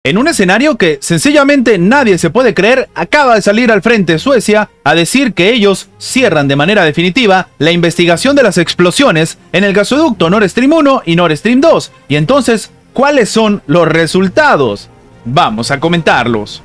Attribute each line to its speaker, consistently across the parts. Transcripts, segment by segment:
Speaker 1: En un escenario que sencillamente nadie se puede creer, acaba de salir al frente Suecia a decir que ellos cierran de manera definitiva la investigación de las explosiones en el gasoducto Nord Stream 1 y Nord Stream 2. Y entonces, ¿cuáles son los resultados? Vamos a comentarlos.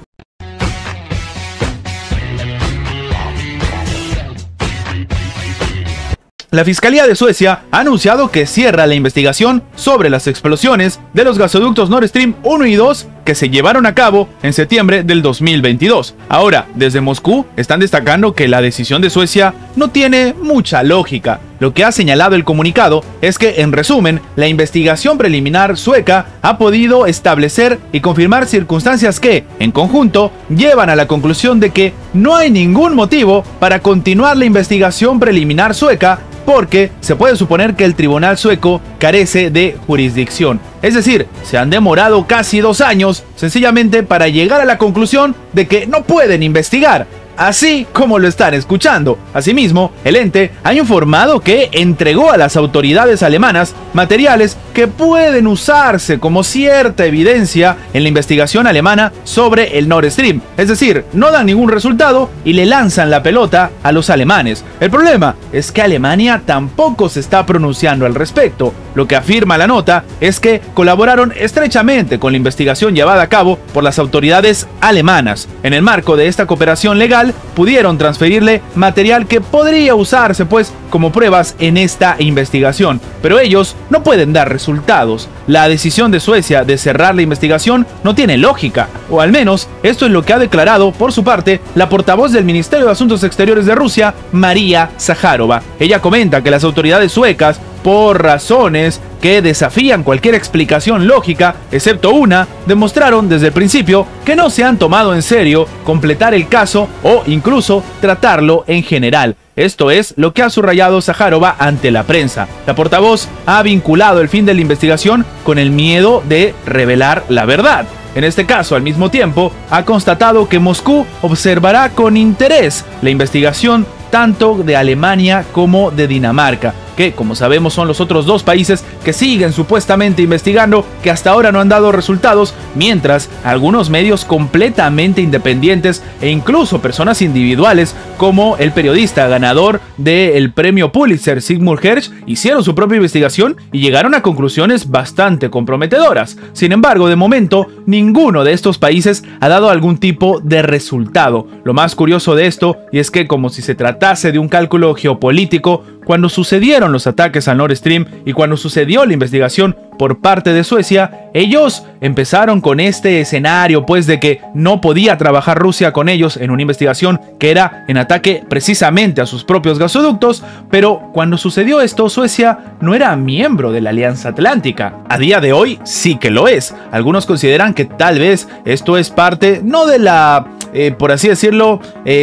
Speaker 1: La Fiscalía de Suecia ha anunciado que cierra la investigación sobre las explosiones de los gasoductos Nord Stream 1 y 2 que se llevaron a cabo en septiembre del 2022. Ahora, desde Moscú están destacando que la decisión de Suecia no tiene mucha lógica. Lo que ha señalado el comunicado es que, en resumen, la investigación preliminar sueca ha podido establecer y confirmar circunstancias que, en conjunto, llevan a la conclusión de que no hay ningún motivo para continuar la investigación preliminar sueca, porque se puede suponer que el tribunal sueco carece de jurisdicción. Es decir, se han demorado casi 2 años sencillamente para llegar a la conclusión de que no pueden investigar, así como lo están escuchando. Asimismo, el ente ha informado que entregó a las autoridades alemanas materiales que pueden usarse como cierta evidencia en la investigación alemana sobre el Nord Stream. Es decir, no dan ningún resultado y le lanzan la pelota a los alemanes. El problema es que Alemania tampoco se está pronunciando al respecto. Lo que afirma la nota es que colaboraron estrechamente con la investigación llevada a cabo por las autoridades alemanas. En el marco de esta cooperación legal, pudieron transferirle material que podría usarse como pruebas en esta investigación, pero ellos no pueden dar resultados. La decisión de Suecia de cerrar la investigación no tiene lógica, o al menos esto es lo que ha declarado por su parte la portavoz del Ministerio de Asuntos Exteriores de Rusia, María Zaharova. Ella comenta que las autoridades suecas, por razones que desafían cualquier explicación lógica, excepto una, demostraron desde el principio que no se han tomado en serio completar el caso o incluso tratarlo en general. Esto es lo que ha subrayado Zaharova ante la prensa. La portavoz ha vinculado el fin de la investigación con el miedo de revelar la verdad. En este caso, al mismo tiempo, ha constatado que Moscú observará con interés la investigación tanto de Alemania como de Dinamarca, que, como sabemos, son los otros 2 países que siguen supuestamente investigando, que hasta ahora no han dado resultados, mientras algunos medios completamente independientes e incluso personas individuales, como el periodista ganador del premio Pulitzer, Sigmund Hersh, hicieron su propia investigación y llegaron a conclusiones bastante comprometedoras. Sin embargo, de momento, ninguno de estos países ha dado algún tipo de resultado. Lo más curioso de esto, y es que, como si se tratase de un cálculo geopolítico, cuando sucedieron los ataques al Nord Stream y cuando sucedió la investigación por parte de Suecia, ellos empezaron con este escenario de que no podía trabajar Rusia con ellos en una investigación que era en ataque precisamente a sus propios gasoductos, pero cuando sucedió esto, Suecia no era miembro de la Alianza Atlántica. A día de hoy sí que lo es. Algunos consideran que tal vez esto es parte no de la por así decirlo,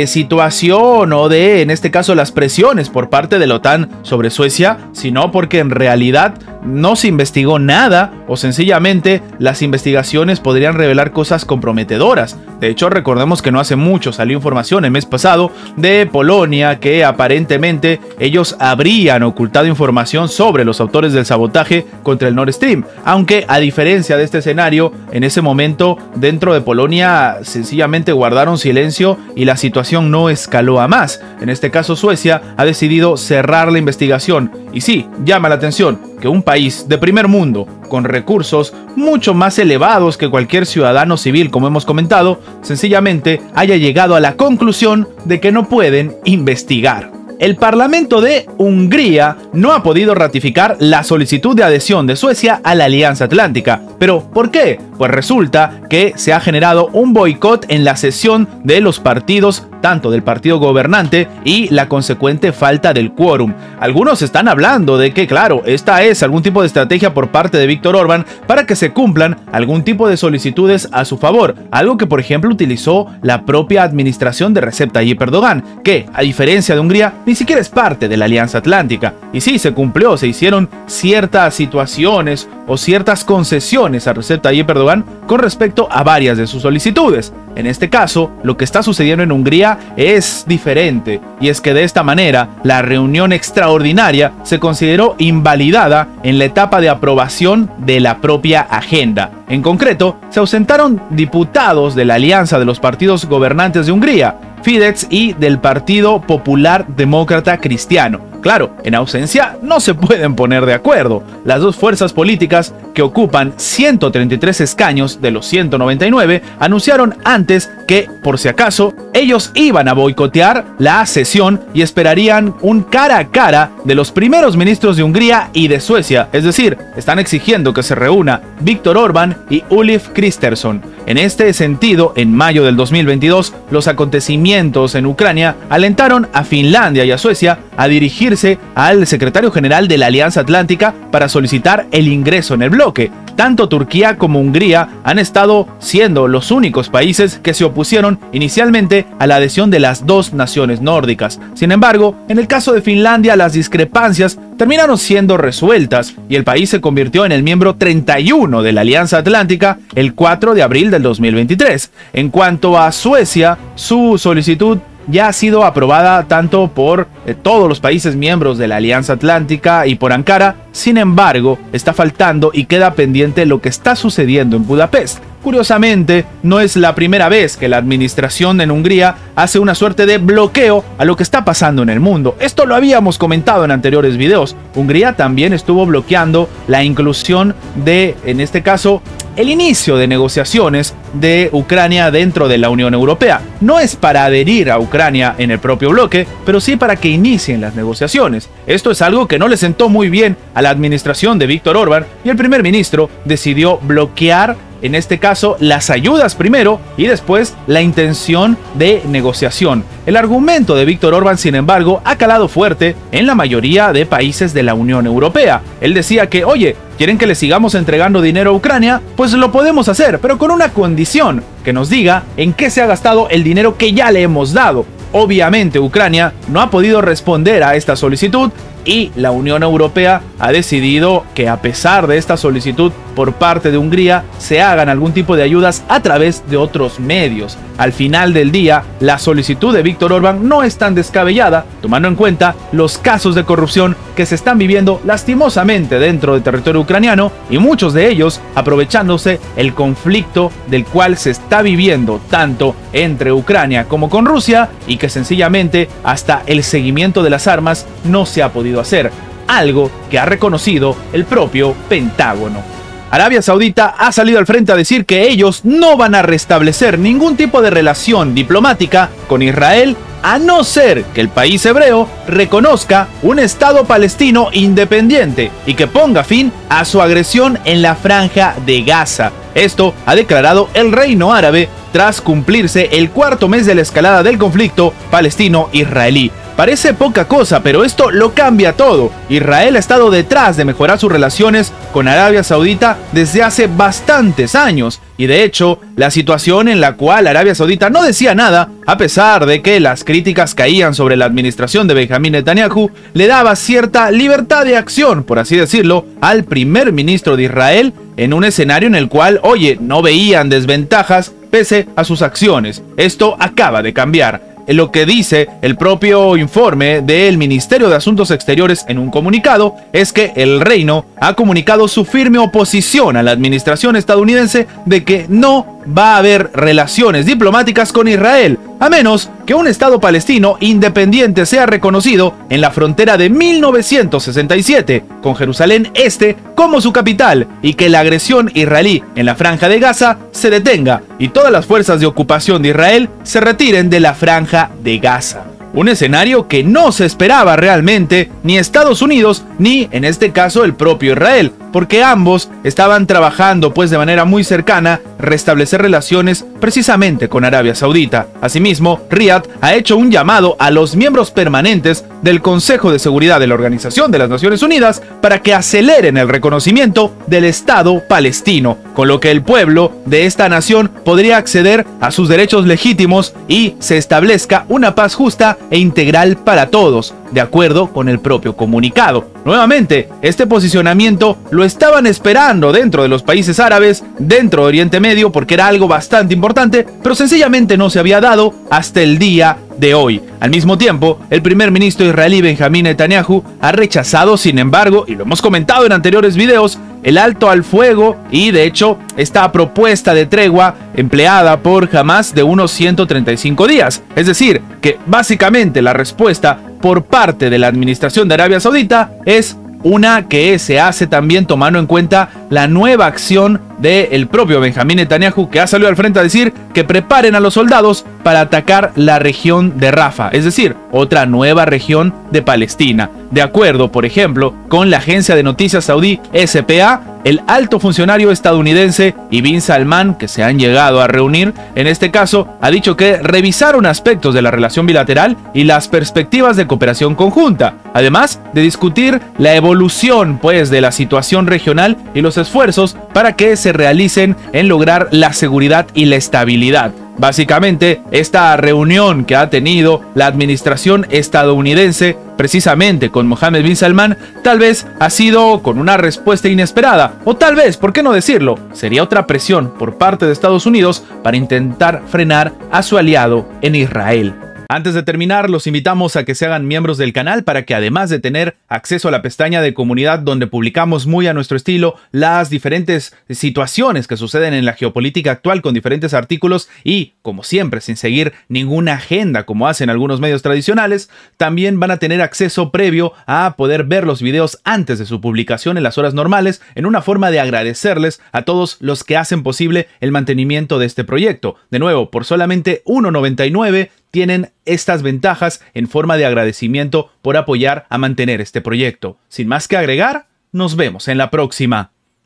Speaker 1: situación o de, en este caso, las presiones por parte de la OTAN sobre Suecia, sino porque en realidad no se investigó nada o sencillamente las investigaciones podrían revelar cosas comprometedoras. De hecho, recordemos que no hace mucho salió información el mes pasado de Polonia que aparentemente ellos habrían ocultado información sobre los autores del sabotaje contra el Nord Stream, aunque a diferencia de este escenario, en ese momento dentro de Polonia sencillamente guardaron silencio y la situación no escaló a más. En este caso, Suecia ha decidido cerrar la investigación y sí, llama la atención que un país de primer mundo con recursos mucho más elevados que cualquier ciudadano civil, como hemos comentado, sencillamente haya llegado a la conclusión de que no pueden investigar. El Parlamento de Hungría no ha podido ratificar la solicitud de adhesión de Suecia a la Alianza Atlántica. ¿Pero por qué? Pues resulta que se ha generado un boicot en la sesión de los partidos, tanto del partido gobernante y la consecuente falta del quórum. Algunos están hablando de que, claro, esta es algún tipo de estrategia por parte de Viktor Orbán para que se cumplan algún tipo de solicitudes a su favor, algo que por ejemplo utilizó la propia administración de Recep Tayyip Erdogan, que a diferencia de Hungría ni siquiera es parte de la Alianza Atlántica. Y sí, se cumplió, se hicieron ciertas situaciones o ciertas concesiones a Recep Tayyip Erdogan con respecto a varias de sus solicitudes. En este caso, lo que está sucediendo en Hungría es diferente, y es que de esta manera, la reunión extraordinaria se consideró invalidada en la etapa de aprobación de la propia agenda. En concreto, se ausentaron diputados de la alianza de los partidos gobernantes de Hungría, Fidesz, y del Partido Popular Demócrata Cristiano. Claro, en ausencia no se pueden poner de acuerdo. Las dos fuerzas políticas, que ocupan 133 escaños de los 199, anunciaron antes que, por si acaso, ellos iban a boicotear la sesión y esperarían un cara a cara de los primeros ministros de Hungría y de Suecia. Es decir, están exigiendo que se reúna Viktor Orbán y Ulf Kristersson. En este sentido, en mayo del 2022, los acontecimientos en Ucrania alentaron a Finlandia y a Suecia a dirigirse al secretario general de la Alianza Atlántica para solicitar el ingreso en el bloque. Tanto Turquía como Hungría han estado siendo los únicos países que se opusieron inicialmente a la adhesión de las dos naciones nórdicas. Sin embargo, en el caso de Finlandia, las discrepancias terminaron siendo resueltas y el país se convirtió en el miembro 31 de la Alianza Atlántica el 4 de abril del 2023. En cuanto a Suecia, su solicitud ya ha sido aprobada tanto por todos los países miembros de la Alianza Atlántica y por Ankara. Sin embargo, está faltando y queda pendiente lo que está sucediendo en Budapest. Curiosamente, no es la primera vez que la administración en Hungría hace una suerte de bloqueo a lo que está pasando en el mundo. Esto lo habíamos comentado en anteriores videos. Hungría también estuvo bloqueando la inclusión de, en este caso, el inicio de negociaciones de Ucrania dentro de la Unión Europea. No es para adherir a Ucrania en el propio bloque, pero sí para que inicien las negociaciones. Esto es algo que no le sentó muy bien a la administración de Viktor Orbán y el primer ministro decidió bloquear, en este caso, las ayudas primero y después la intención de negociación. El argumento de Viktor Orbán, sin embargo, ha calado fuerte en la mayoría de países de la Unión Europea. Él decía que, oye, ¿quieren que le sigamos entregando dinero a Ucrania? Pues lo podemos hacer, pero con una condición, que nos diga en qué se ha gastado el dinero que ya le hemos dado. Obviamente, Ucrania no ha podido responder a esta solicitud y la Unión Europea ha decidido que, a pesar de esta solicitud por parte de Hungría, se hagan algún tipo de ayudas a través de otros medios. Al final del día, la solicitud de Viktor Orbán no es tan descabellada, tomando en cuenta los casos de corrupción que se están viviendo lastimosamente dentro del territorio ucraniano, y muchos de ellos aprovechándose el conflicto del cual se está viviendo tanto entre Ucrania como con Rusia, y que sencillamente hasta el seguimiento de las armas no se ha podido hacer, algo que ha reconocido el propio Pentágono. Arabia Saudita ha salido al frente a decir que ellos no van a restablecer ningún tipo de relación diplomática con Israel a no ser que el país hebreo reconozca un Estado palestino independiente y que ponga fin a su agresión en la Franja de Gaza. Esto ha declarado el Reino Árabe tras cumplirse el cuarto mes de la escalada del conflicto palestino-israelí. Parece poca cosa, pero esto lo cambia todo. Israel ha estado detrás de mejorar sus relaciones con Arabia Saudita desde hace bastantes años. Y de hecho, la situación en la cual Arabia Saudita no decía nada, a pesar de que las críticas caían sobre la administración de Benjamín Netanyahu, le daba cierta libertad de acción, por así decirlo, al primer ministro de Israel en un escenario en el cual, oye, no veían desventajas pese a sus acciones. Esto acaba de cambiar. Lo que dice el propio informe del Ministerio de Asuntos Exteriores en un comunicado es que el reino ha comunicado su firme oposición a la administración estadounidense de que no va a haber relaciones diplomáticas con Israel, a menos que un Estado palestino independiente sea reconocido en la frontera de 1967, con Jerusalén Este como su capital, y que la agresión israelí en la Franja de Gaza se detenga y todas las fuerzas de ocupación de Israel se retiren de la Franja de Gaza. Un escenario que no se esperaba realmente ni Estados Unidos ni, en este caso, el propio Israel, porque ambos estaban trabajando pues de manera muy cercana restablecer relaciones precisamente con Arabia Saudita. Asimismo, Riad ha hecho un llamado a los miembros permanentes del Consejo de Seguridad de la Organización de las Naciones Unidas para que aceleren el reconocimiento del Estado palestino, con lo que el pueblo de esta nación podría acceder a sus derechos legítimos y se establezca una paz justa e integral para todos. de acuerdo con el propio comunicado. Nuevamente, este posicionamiento lo estaban esperando dentro de los países árabes, dentro de Oriente Medio, porque era algo bastante importante, pero sencillamente no se había dado hasta el día de hoy. Al mismo tiempo, el primer ministro israelí Benjamín Netanyahu ha rechazado, sin embargo, y lo hemos comentado en anteriores videos, el alto al fuego y de hecho esta propuesta de tregua empleada por Hamas de unos 135 días. Es decir, que básicamente la respuesta por parte de la administración de Arabia Saudita es una que se hace también tomando en cuenta la nueva acción del propio Benjamín Netanyahu, que ha salido al frente a decir que preparen a los soldados para atacar la región de Rafah, es decir, otra nueva región de Palestina. De acuerdo, por ejemplo, con la agencia de noticias saudí SPA, el alto funcionario estadounidense y bin Salman, que se han llegado a reunir, en este caso, ha dicho que revisaron aspectos de la relación bilateral y las perspectivas de cooperación conjunta, además de discutir la evolución, pues, de la situación regional y los esfuerzos para que se realicen en lograr la seguridad y la estabilidad. Básicamente, esta reunión que ha tenido la administración estadounidense precisamente con Mohammed bin Salman tal vez ha sido con una respuesta inesperada, o tal vez, ¿por qué no decirlo?, sería otra presión por parte de Estados Unidos para intentar frenar a su aliado en Israel. Antes de terminar, los invitamos a que se hagan miembros del canal para que, además de tener acceso a la pestaña de comunidad donde publicamos muy a nuestro estilo las diferentes situaciones que suceden en la geopolítica actual con diferentes artículos y, como siempre, sin seguir ninguna agenda como hacen algunos medios tradicionales, también van a tener acceso previo a poder ver los videos antes de su publicación en las horas normales, en una forma de agradecerles a todos los que hacen posible el mantenimiento de este proyecto. De nuevo, por solamente $1.99 tienen estas ventajas en forma de agradecimiento por apoyar a mantener este proyecto. Sin más que agregar, nos vemos en la próxima.